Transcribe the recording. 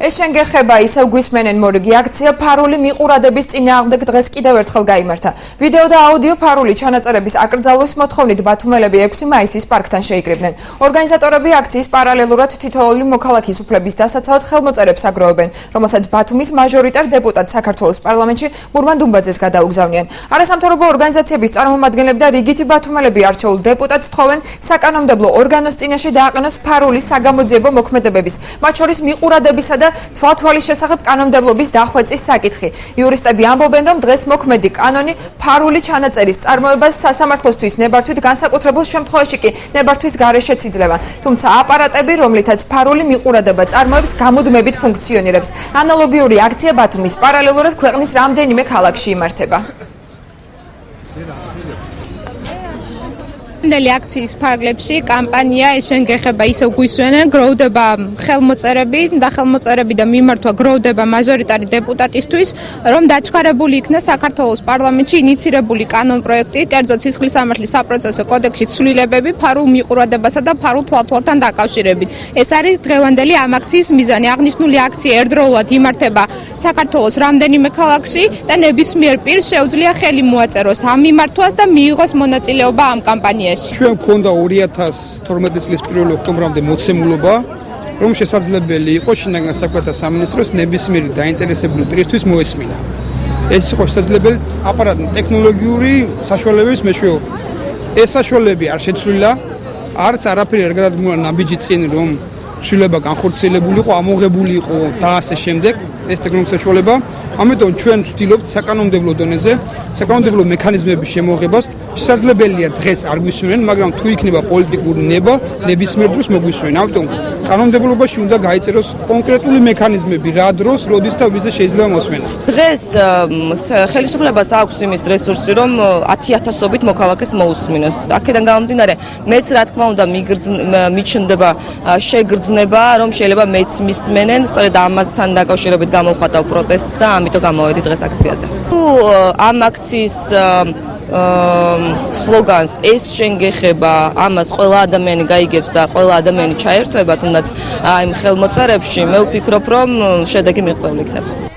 ეს შენ გეხება ისევ გვისმენენ მორიგი აქცია ფარული მიყურადების წინააღმდეგ დღეს კიდევ ერთხელ გაიმართა. ვიდეო და აუდიო ფარული ჩანაწერების აკრძალვის მოთხოვნით ბათუმელები 6 მაისის პარკთან შეიკრიბნენ. ორგანიზატორები აქციის პარალელურად თითოეული მოქალაქის უფლების დასაცავად ხელმოწერებს აგროვებენ, რომელსაც ბათუმის მაჟორიტარ დეპუტატ საქართველოს პარლამენტში მურვან დუმბაძეს გადაუგზავნიან. არასამთავრობო ორგანიზაციების წარმომადგენლები და რიგითი ბათუმელები არჩეულ დეპუტატს თხოვენ საკანონმდებლო ორგანოს წინაშე დააყენოს ფარული საგამოძიებო მოქმედებების, მათ შორის მიყურადებისა და თვალთვალის შესახებ კანონმდებლობის დახვეწის საკითხი. იურისტები ამბობენ, რომ დღეს მოქმედი კანონი ფარული ჩანაწერის წარმოებას სასამართლოსთვის ნებართვით, განსაკუთრებულ შემთხვევაში კი ნებართვის გარეშეც იძლევა. თუმცა აპარატები, რომლითაც ფარული მიყურადება წარმოებს, გამუდმებით ფუნქციონირებს. ანალოგიური აქცია ბათუმის პარალელურად ქვეყნის რამდენიმე ქალაქში იმართება. აქციის ფარგლებში კამპანია ეს შენ გეხება ისევ გვისვენენ, გროვდება ხელმოწერები და ხელმოწერები და მიმართვა გროვდება მაჟორიტარი დეპუტატისთვის, რომ დაჩქარებული იქნას საქართველოს პარლამენტში ინიცირებული კანონპროექტი, კერძო სისხლის სამართლის საპროცესო კოდექსში ცვლილებები ფარულ მიყურადებასა და ფარულ თვალთვალთან დაკავშირებით. ეს არის დღევანდელი ამ აქციის მიზანი. აღნიშნული აქცია ერთდროულად იმართება საქართველოს რამდენიმე ქალაქში და ნებისმიერ პირს შეუძლია ხელი მოაწეროს ამ მიმართვას და მიიღოს მონაწილეობა ამ კამპანიაში. ჩვენ გვქონდა 2012 წლის 1 ოქტომბრამდე მოცემულობა, რომ შესაძლებელი იყო შინაგან საქმეთა სამინისტროს ნებისმიერი დაინტერესებული პირისთვის მოესმინა. ეს იყო შესაძლებელი აპარატ ტექნოლოგიური საშუალებების მეშვეობით. ეს საშუალებები არ შეცვლილა, არც არაფერი არ გადადგმულა ნაბიჯი წინ, რომ ცვლილება განხორციელებული იყო, ამოღებული იყო და ასე შემდეგ. ეს ტექნოლოგიური საშუალება, ამიტომ ჩვენ ვცდილობთ საკანონმდებლო დონეზე, საკანონმდებლო მექანიზმების შემოღებას. შესაძლებელია დღეს არ გვისმენენ, მაგრამ თუ იქნება პოლიტიკური ნება, ნებისმიერ დროს მოგვისმენენ. ამიტომ კანონმდებლობაში უნდა გაიწეროს კონკრეტული მექანიზმები, რა დროს, როდის და ვიზე შეიძლება მოსმენა. დღეს ხელისუფლებას აქვს იმის რესურსი, რომ 10,000-ობით მოქალაქეს მოусმინოს. აქედან გამომდინარე, მეც რა თქმა უნდა მიჩნდება შეგრძნება, რომ შეიძლება მეც მისმენენ, სწორედ ამასთან დაკავშირებით გამოვხატავ პროტესტს და ამიტომ გამოვედი დღეს აქციაზე. ამ აქციის სლოგანს ეს შენ გეხება, ამას ყველა ადამიანი გაიგებს და ყველა ადამიანი ჩაერთვება, თუნდაც აი ხელმოწერებში მე ვფიქრობ, რომ შედეგი მიღწეული იქნება.